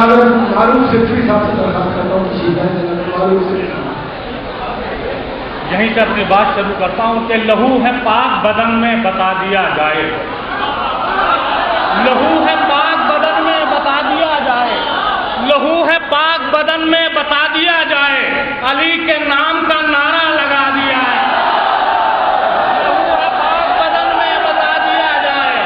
मारूफ सिद्दीकी साहब से दरखास्त करता हूँ कि मारूफ सिद्दीकी। यहीं से अपनी बात शुरू करता हूं कि लहू है पाक बदन में बता दिया जाए, लहू है पाक बदन में बता दिया जाए, लहू है पाक बदन में बता दिया जाए, अली के नाम का नारा लगा दिया है। लहू है पाक बदन में बता दिया जाए,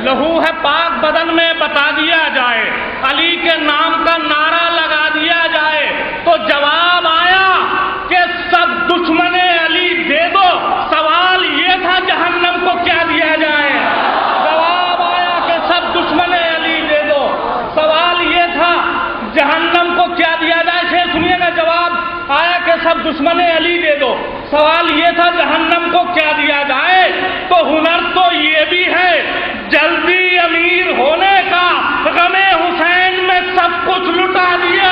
लहू है पाक बदन में बता दिया जाए, अली के नाम का नारा लगा दिया जाए। तो जवाब आया कि सब दुश्मने अली दे दो, सवाल ये था जहन्नम को क्या दिया जाए। जवाब आया कि सब दुश्मने अली दे दो, सवाल ये था जहन्नम को क्या दिया जाए। शेर सुनिएगा, जवाब आया कि सब दुश्मने अली दे दो, सवाल ये था जहन्नम को क्या दिया जाए। तो हुनर तो ये भी है जल्दी अमीर होने का, गमे हुसैन में सब कुछ लुटा दिया।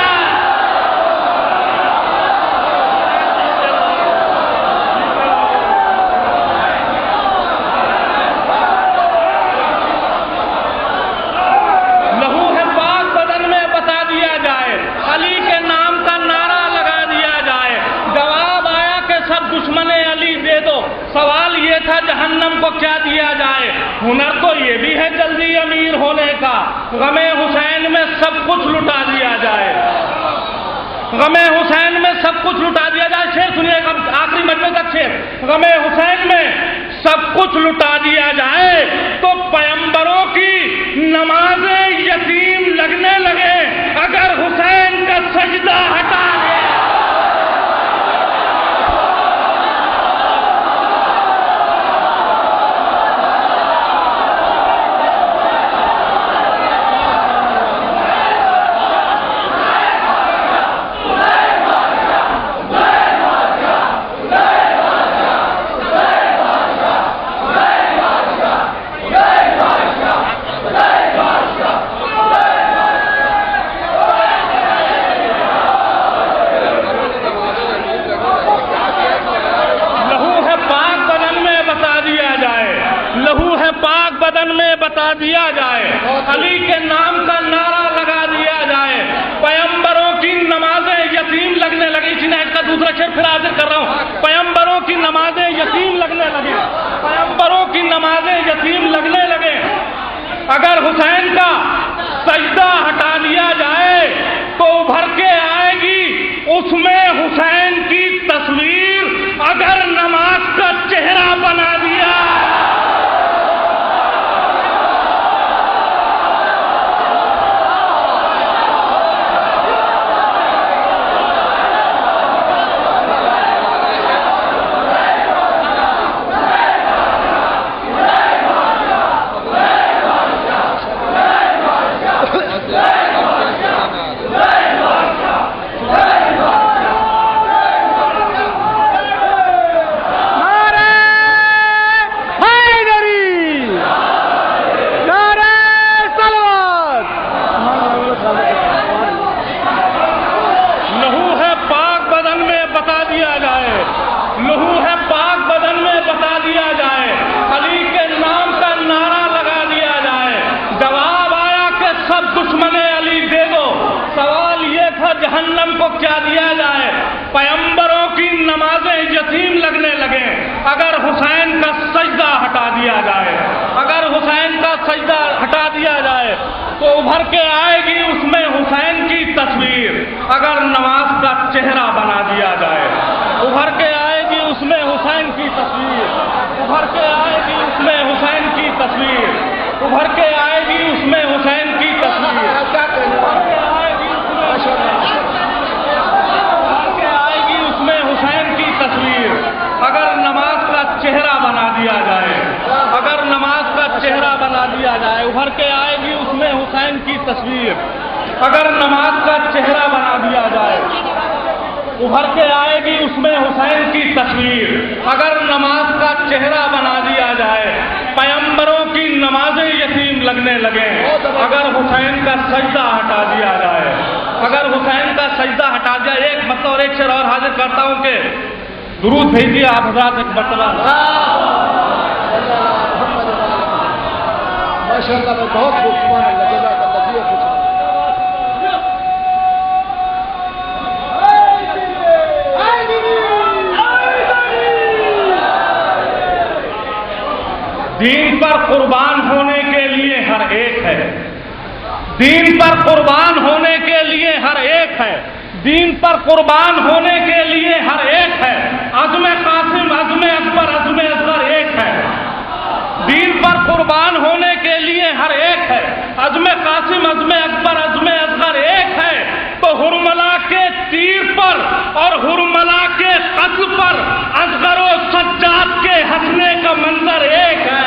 लहू है पाक बदन में बता दिया जाए, अली के नाम का नारा लगा दिया जाए। जवाब आया कि सब दुश्मने अली दे दो, सवाल ये था जहन्नम को क्या दिया जाए। हुनर तो ये भी है जल्दी अमीर होने का, गमे हुसैन में सब कुछ लुटा दिया जाए, गमे हुसैन में सब कुछ लुटा दिया जाए। शेर सुनिएगा, आखिरी मजमे तक शेर, गमे हुसैन में सब कुछ लुटा दिया जाए। तो पैगंबरों की नमाजें यतीम लगने लगे अगर हुसैन का सजदा हटा दिया। लहू है पाक बदन में बता दिया जाए, अली के नाम का नारा लगा दिया जाए। पैगंबरों की नमाजें यतीम लगने लगी। इसी नायत का दूसरा शेर फिर हाजिर कर रहा हूं। पैगंबरों की नमाजें यतीम लगने लगी, पैगंबरों की नमाजें यतीम लगने लगे अगर हुसैन का सजदा हटा दिया जाए तो उभर के आएगी उसमें हुसैन की तस्वीर अगर नमाज का चेहरा बना दिया। लहू है पाक बदन में बता दिया जाए, अली के नाम का नारा लगा दिया जाए। जवाब आया कि सब दुश्मने अली दे दो, सवाल ये था जहन्नम को क्या दिया जाए। पैगंबरों की नमाजें यतीम लगने लगे अगर हुसैन का सजदा हटा दिया जाए, अगर हुसैन का सजदा हटा दिया जाए तो उभर के आएगी उसमें हुसैन की तस्वीर अगर नमाज का चेहरा बना दिया जाए। उभर के आएगी उसमें हुसैन की तस्वीर, उभर के आएगी उसमें हुसैन की तस्वीर, उभर के आएगी उसमें हुसैन की तस्वीर, उभर के आएगी उसमें हुसैन की तस्वीर अगर नमाज का चेहरा बना दिया जाए, अगर नमाज का चेहरा बना दिया जाए। उभर के आएगी उसमें हुसैन की तस्वीर अगर नमाज का चेहरा बना दिया जाए। उभर के आएगी उसमें हुसैन की तस्वीर अगर नमाज का चेहरा बना दिया जाए। पैगंबरों की नमाजें यतीम लगने लगे अगर हुसैन का सजदा हटा दिया जाए, अगर हुसैन का सजदा हटा दिया। एक मतलब और एक शेर और हाजिर करता हूं कि दुरूद भेजिए आप हज़रात एक मरतबा। माशाअल्लाह मैं बहुत खूब सुभान अल्लाह जज़ाकल्लाह जी कुछ दीन पर कुर्बान होने के लिए हर एक है, दीन पर कुर्बान होने के लिए हर एक है, दीन पर कुर्बान होने के लिए हर एक है। अज़्म कासिम अज़्म अकबर अज़्म असगर एक है, दीन पर कुर्बान होने के लिए हर एक है। अज़्म कासिम अज़्म अकबर अज़्म असगर एक है। तो हुरमला के तीर पर और हुरमला के कत्ल पर असगर और सज्जाद के हंसने का मंजर एक है।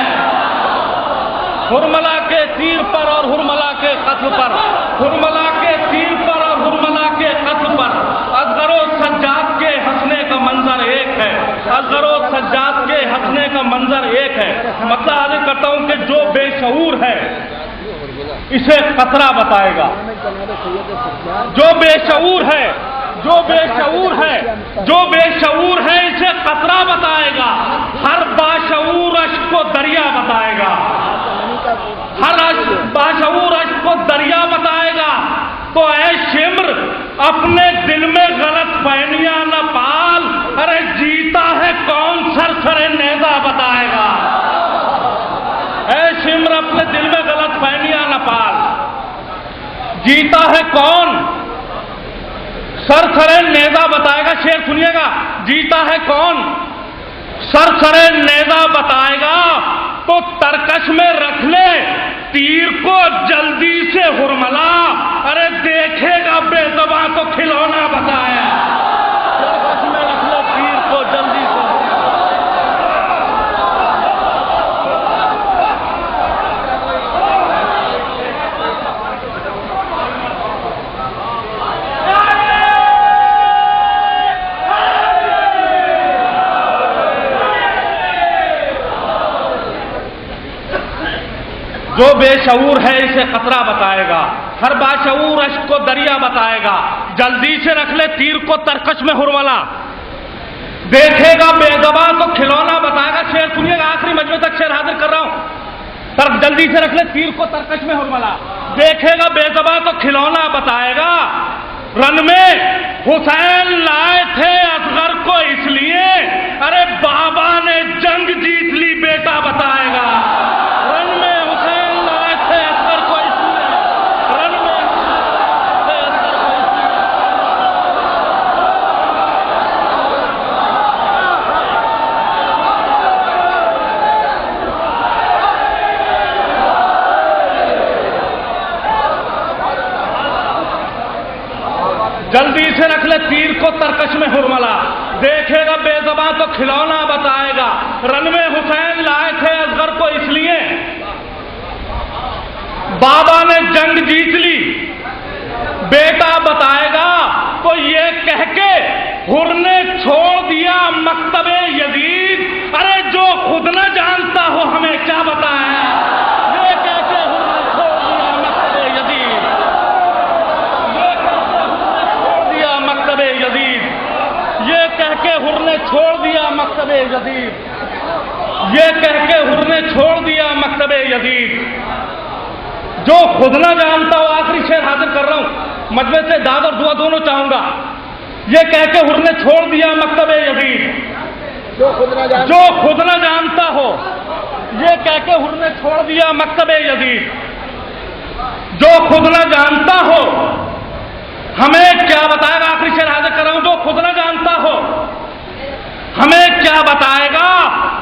हुरमला के तीर पर और हुरमला के कत्ल पर, हुरमला के तीर पर और हुरमला के कत्ल पर असगर और सज्जाद के हंसने का मंजर एक है। असगर और सज्जाद के हंसने का मंजर एक है। मतलब आगे करता हूं कि जो बेशऊर है इसे खतरा बताएगा, जो बेशऊर है, जो बेशऊर है, जो बेशऊर है इसे खतरा बताएगा। हर बाशऊर अश्क को दरिया बताएगा, हर बाशऊर अश्क को दरिया बताएगा। तो ऐ शिम्र अपने दिल में गलत फहमियां न पाल, अरे जीता है कौन सरसरे नेज़ा बताएगा। ऐ शिम्र अपने दिल में गलत फहमियां न पाल, जीता है कौन सरसरे नेज़ा बताएगा। शेर सुनिएगा, जीता है कौन सरसरे नेज़ा बताएगा। तो तरकश में रख ले तीर को जल्दी से हुरमला, अरे देखेगा बेज़बां को खिलौना बताया। तरकश में रख ले तीर को जल्दी से। जो बेशऊर है इसे खतरा बताएगा, हर बाशऊर अश्क को दरिया बताएगा। जल्दी से रख ले तीर को तरकश में हुरमला, देखेगा बेज़बां को खिलौना बताएगा। शेर सुनिएगा, आखिरी मजमे तक शेर हाजिर कर रहा हूं। जल्दी से रख ले तीर को तरकश में हुरमला, देखेगा बेज़बां को खिलौना बताएगा। रन में हुसैन लाए थे असगर को इसलिए, अरे बाबा ने जंग जीत ली बेटा बताएगा। रन में जल्दी से रख ले तीर को तरकश में हुरमला, देखेगा बेज़बां तो खिलौना बताएगा। रन में हुसैन लाए थे असगर को इसलिए, बाबा ने जंग जीत ली बेटा बताएगा। तो ये कह के हुर ने छोड़ दिया मकतबे यजीद, अरे जो खुद न जानता हो हमें क्या बताया। ये कह के हुर ने छोड़ दिया मकतबे यजीद, मकतबे यजीद, ये कह के हुर ने छोड़ दिया मकतबे यजीद, ये कह के हुर ने छोड़ दिया मकतबे यजीद। जो खुद ना जानता हो, आखिरी शेर हाजिर कर रहा हूं, मजमे से दाद और दुआ दोनों चाहूंगा। ये कह के हुर ने छोड़ दिया मकतबे यजीद, जो खुद ना जानता हो, ये कह के हुर ने छोड़ दिया मकतबे यजीद। जो खुद ना जानता हो हमें क्या बताएगा। आखिरी शेर हाजिर कर रहा हूं, जो खुद ना जानता हो हमें क्या बताएगा।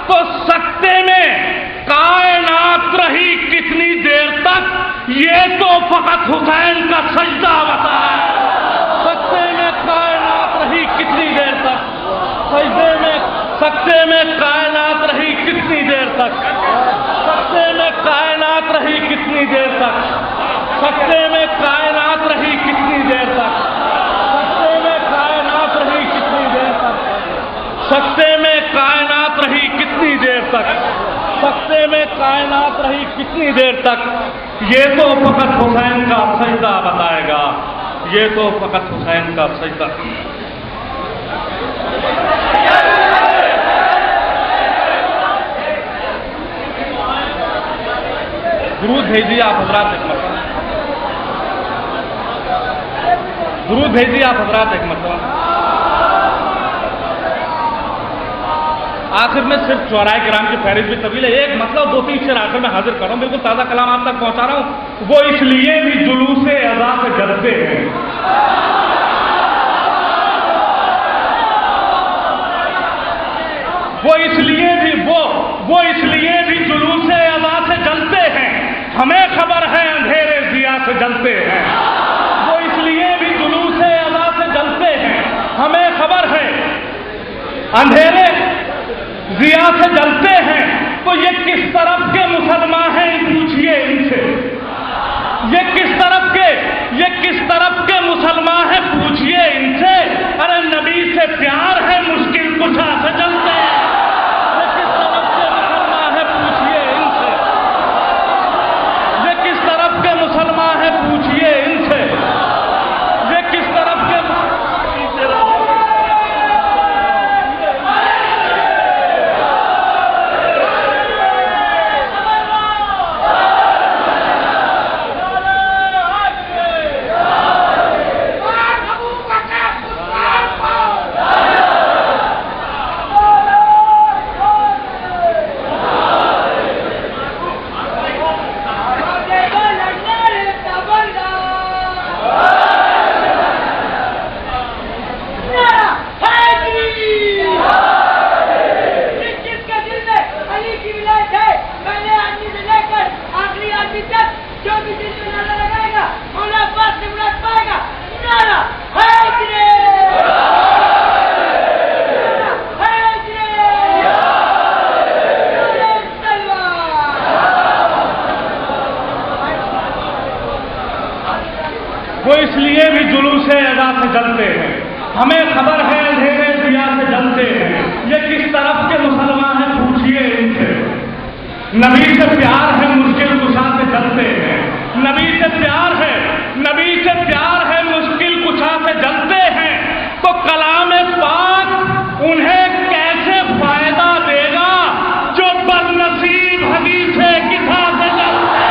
तो सकते में कायनात रही कितनी देर तक, ये तो फकत हुसैन का सजदा बताया। सकते में कायनात रही कितनी देर तक, सजदे में, सकते में कायनात रही कितनी देर तक, सकते में कायनात रही कितनी देर तक, सकते में कायनात रही कितनी देर तक, सकते में कायनात रही कितनी देर तक, सकते में कायनात रही कितनी देर तक, सकते में कायनात रही कितनी देर तक। ये तो फकत हुसैन का सजदा बताएगा। ये तो फकत हुसैन का सजदा। दुरूद भेजिए आप हजरात एक मरतबा, दुरूद भेजिए आप हजरात एक मरतबा। आखिर में सिर्फ शुअराए किराम की फहरिस्त भी तवील है, एक मतलब 2-3 शेर आखिर में हाजिर कर रहा हूं, बिल्कुल ताज़ा कलाम आप तक पहुंचा रहा हूं। वो इसलिए भी जुलूसे अज़ा से जलते हैं, वो इसलिए भी जुलूसे अज़ा से जलते हैं, हमें खबर है अंधेरे ज़िया से जलते हैं। वो इसलिए भी जुलूसे अज़ा से जलते हैं, हमें खबर है अंधेरे ज़िया से जलते हैं। तो ये किस तरफ के मुसलमान हैं पूछिए इनसे, ये किस तरफ के मुसलमान हैं पूछिए इनसे। अरे नबी से प्यार है मुश्किल कुशा से जलते हैं, ये किस तरफ के मुसलमान हैं पूछिए इनसे, ये किस तरफ के मुसलमान हैं पूछिए इनसे, ये किस तरफ के। वो इसलिए भी जुलूसे अज़ा से जलते हैं, हमें खबर है अंधेरे ज़िया से जलते हैं। ये किस तरफ के मुसलमान हैं पूछिए इनसे। नबी से प्यार है मुश्किल कुशा से जलते हैं, नबी से प्यार है मुश्किल कुशा से जलते हैं। तो कलाम पाक उन्हें कैसे फायदा देगा जो बदनसीब हदीसे किसा से जलते हैं।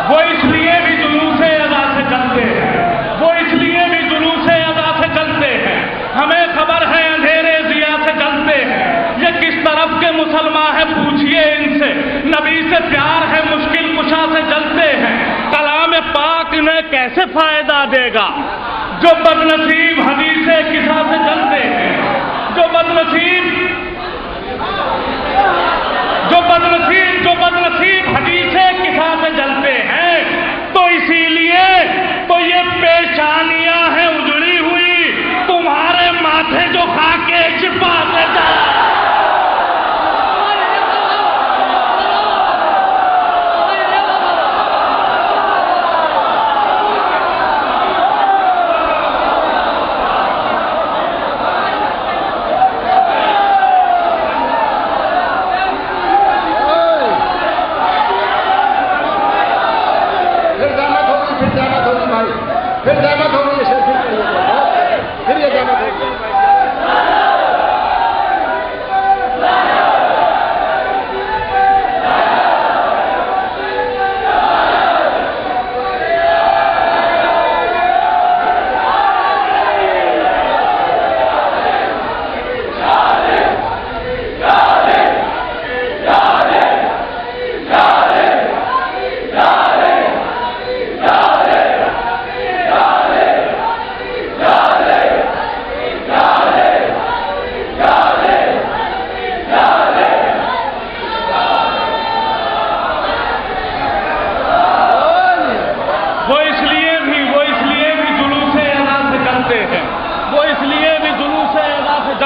वो इसलिए भी जुलूसे अज़ा से जलते हैं, हमें खबर है अंधेरे ज़िया से जलते हैं। ये किस तरफ के मुसलमान हैं पूछिए इनसे। नबी से प्यार है मुश्किल कुशा से जलते हैं, कलाम पाक इन्हें कैसे फायदा देगा जो बदनसीब हदीसे किसा से जलते हैं, जो बदनसीब हदीसे किसा से जलते हैं। तो इसीलिए तो ये पेशानियां हैं उजड़ी हुई, तुम्हारे माथे जो खाके छिपा से जाए।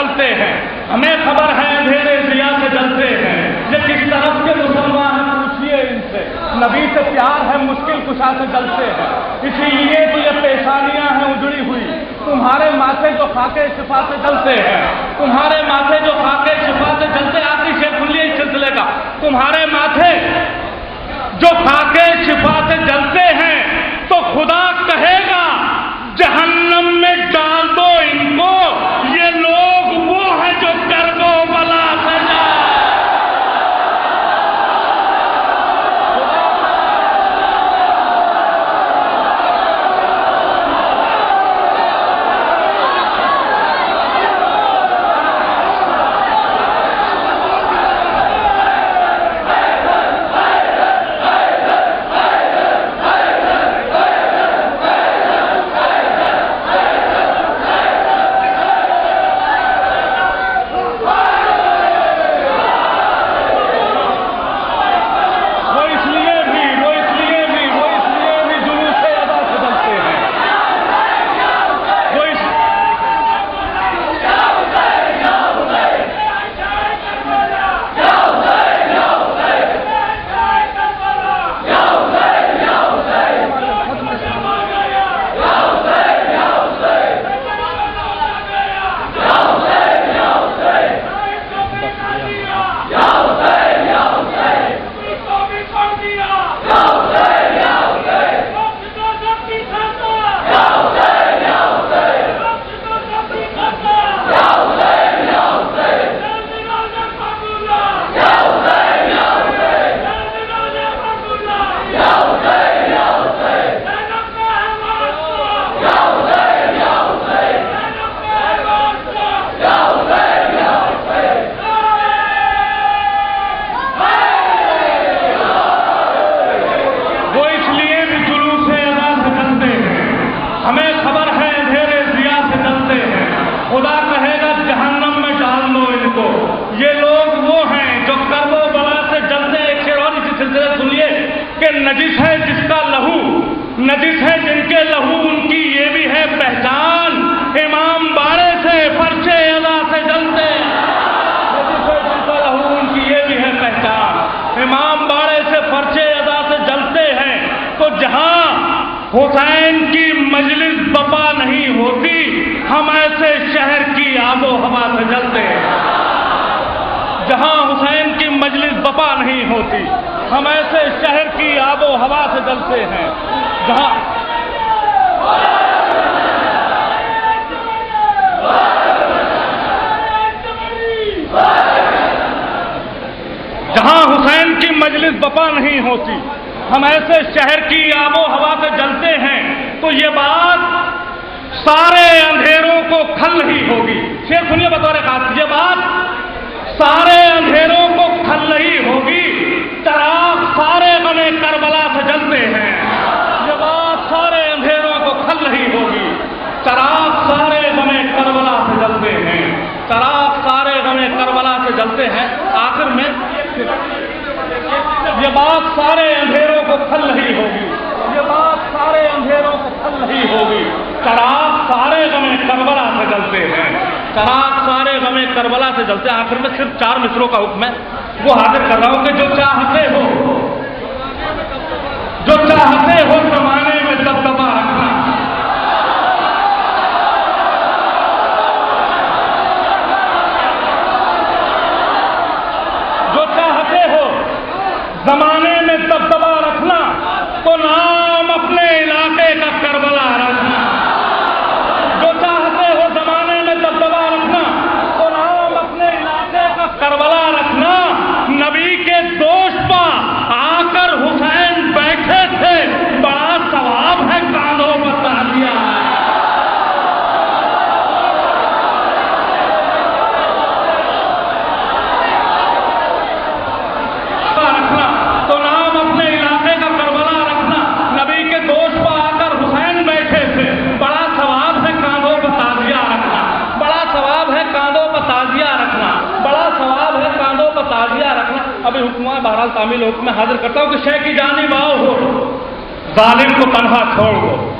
जलते हैं। हमें खबर है अंधेरे ज़िया से जलते हैं। ये किस तरफ के मुसलमान हैं पूछिए इनसे। नबी से प्यार है मुश्किल कुशा से जलते हैं। इसीलिए तो ये पेशानियां हैं उजड़ी हुई। तुम्हारे माथे जो खाके शिफा से जलते हैं, तुम्हारे माथे जो खाके शिफा से जलते, आखिरी शेर सुन लिए इस सिलसिले का। तुम्हारे माथे जो खाके शिफा से जलते हैं तो खुदा कहेगा जहन्नम में डाल दो इनको। ये लोग वो हैं जो कर्बो बला से नजिस है जिसका लहू, नजिस है जिनके लहू उनकी ये भी है पहचान। इमाम बाड़े से फर्शे अदा से जलते, नजिस है जिनका लहू उनकी ये भी है पहचान। इमाम बाड़े से फर्शे अदा से जलते हैं। तो जहां हुसैन की मजलिस बपा नहीं होती, हम ऐसे शहर की आबो हवा से जलते हैं। जहां हुसैन की मजलिस बपा नहीं होती, हम ऐसे शहर की आबो हवा से जलते हैं। जहां हुसैन की मजलिस बपा नहीं होती, हम ऐसे शहर की आबो हवा से जलते हैं। तो ये बात सारे अंधेरों को खल रही होगी। शेर सुनिए बतौर खास, ये बात सारे अंधेरों को खल रही होगी। चराग सारे गमे करबला से जलते हैं। ये बात सारे अंधेरों को खल रही होगी। चराग सारे गमे करबला से जलते हैं। चराग सारे गमे करबला से जलते हैं। आखिर में ये बात सारे अंधेरों को खल रही होगी। ये बात सारे अंधेरों को खल रही होगी। चराग सारे गमे करबला से जलते हैं। चराग सारे गमे करबला से जलते हैं। आखिर में सिर्फ 4 मिसरों का हुक्म है, वो हाजिर कर रहा हूं कि जो चाहते हो जमाने में दबदबा रखना। जो चाहते हो जमाने में दबदबा रखना, तो नाम अपने इलाके का करबला रखना। जो चाहते हो जमाने में दबदबा रखना, तो नाम अपने इलाके का करबला रखना। नबी के दोस्त पर आकर हुसैन बैठे थे, बड़ा सवाब है कांधों पर ताजिया रखना, तो नाम अपने इलाके का करबला रखना। नबी के दोस्त पर आकर हुसैन बैठे थे, बड़ा सवाब है कांधों पर ताजिया रखना। बड़ा सवाब है कांधों पर ताजिया रखना। बड़ा सवाब है कांधों पर ताजिया रखना। अभी हुक्म बहरहाल तामील हुक्म में हाजिर करता हूं कि शह की जानिब आओ हो, जालिम को तन्हा छोड़ दो।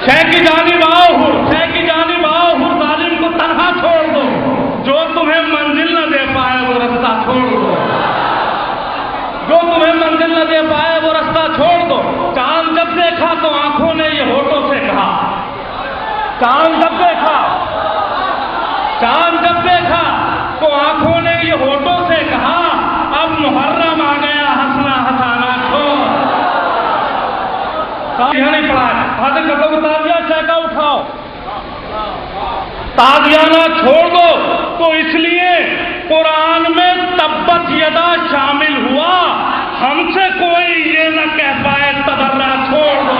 शह की जानिब आओ हो, शह की जानिब आओ हो, जालिम को तन्हा छोड़ चांद जब देखा तो आंखों ने ये होठों से कहा, अब मुहर्रम आ गया, हंसना हंसाना छोड़। यह नहीं पढ़ा है, हाथ कर लो, ताजिया चहका उठाओ, ताजियाना छोड़ दो। तो इसलिए कुरान में तब्बत यदा शामिल हुआ, हमसे कोई ये न कह पाए तबर्रा छोड़ दो।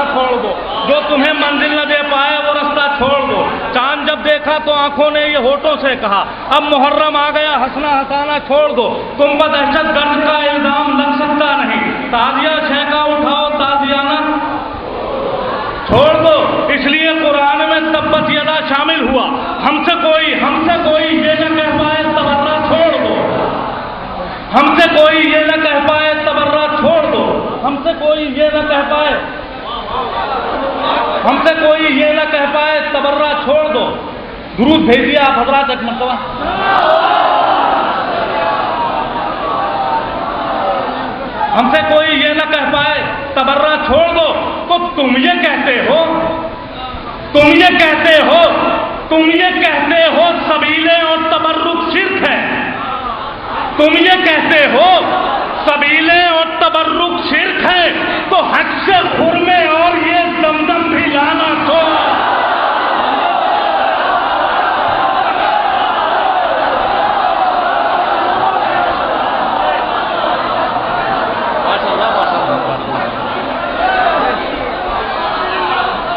छोड़ दो, जो तुम्हें मंजिल न दे पाए वो रास्ता छोड़ दो। चांद जब देखा तो आंखों ने ये होठों से कहा, अब मुहर्रम आ गया, हंसना हंसाना छोड़ दो। तुम पर दहशतगर्द का इल्जाम लग सकता नहीं, ताजिया छेका उठाओ, ताजियाना छोड़ दो। इसलिए कुरान में तब्बत यदा शामिल हुआ, हमसे कोई ये न कह पाए तबर्रा छोड़ दो, हमसे कोई ये न कह पाए तबर्रा छोड़ दो, हमसे कोई ये न कह पाए, हमसे कोई ये न कह पाए तबर्रा छोड़ दो। दुरूद भेजिए आप हजरात एक मरतबा। हमसे कोई ये न कह पाए तबर्रा छोड़ दो। तो तुम ये कहते हो सबीले और तबर्रुक शिर्क है, तुम ये कहते हो सबीले और तबर्रुक शिर्क है, तो हक से खुरमे और ये दमदम भी लाना छोड़।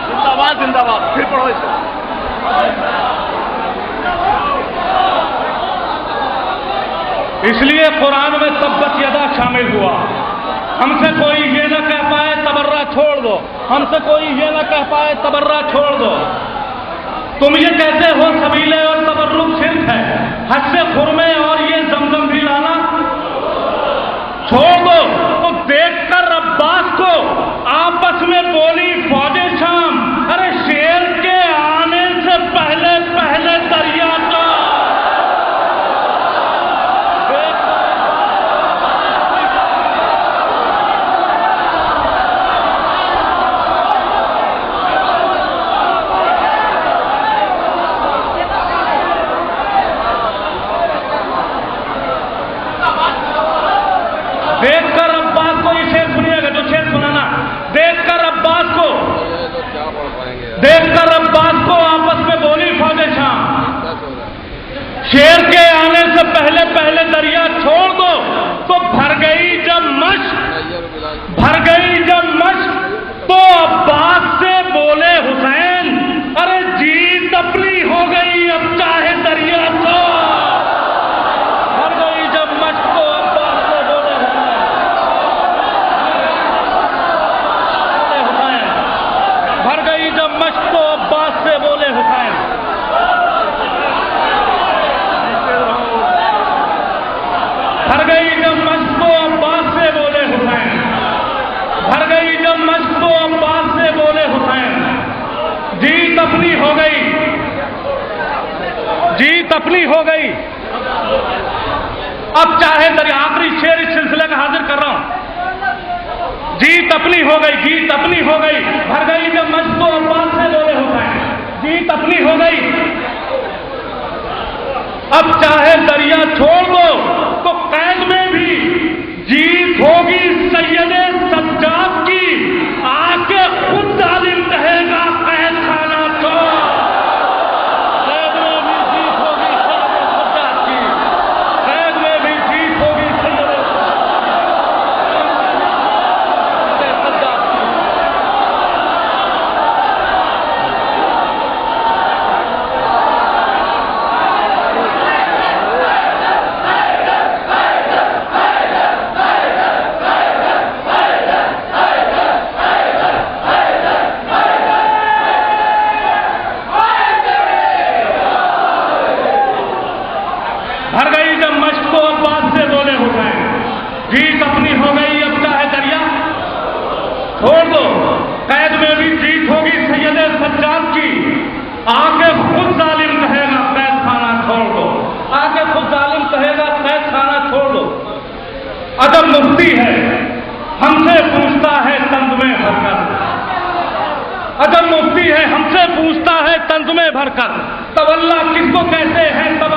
जिंदाबाद जिंदाबाद, फिर पढ़ो इसे। इसलिए कुरान में तब्बत यदा शामिल हुआ, हमसे कोई ये न कह पाए तबर्रा छोड़ दो, हमसे कोई ये न कह पाए तबर्रा छोड़ दो। तुम ये कहते हो सबीले और तबर्रुक शिर्क है, हद से खुरमे और ये जमजम भी लाना छोड़ दो। तो देखकर अब्बास को आपस में बोली फौजे शाम, अरे शेर के आने से पहले पहले दरिया का। देखकर अब्बास को, ये शेर सुनिएगा, जो शेर सुनाना, देखकर अब्बास को आपस में बोली फौजे शाम, शेर के आने से पहले पहले दरिया छोड़ दो। तो भर गई जब मश्क तो अब्बास से बोले हुसैन, अरे जीत अपनी हो गई, अब चाहे दरिया तो। भर गई जब मश्क तो अब्बास से बोले हुसैन, भर गई जब मश्क तो अब्बास से बोले हुसैन। भर गई जब मश्क तो अब्बास से बोले हुसैन, भर गई जब मश्क तो अब्बास से बोले हुसैन। जीत अपनी हो गई, जीत अपनी हो गई, अब चाहे दरिया। आखिरी शेर इस सिलसिले का हाजिर कर रहा हूं। जीत अपनी हो गई, जीत अपनी हो गई, भर गई जब मश्क तो अब्बास से बोले हुसैन। जीत अपनी हो गई, अब चाहे दरिया छोड़ दो। तो कैद में भी जीत होगी सैयदे सज्जाद की, आके खुद जालिम कहेगा कैद खाना छोड़। कैद में भी जीत होगी सैयदे अजब मुफ्ती है हमसे पूछता है तंज में भरकर, अजब मुफ्ती है हमसे पूछता है तंज में भरकर, तब अल्लाह किसको कहते हैं, तब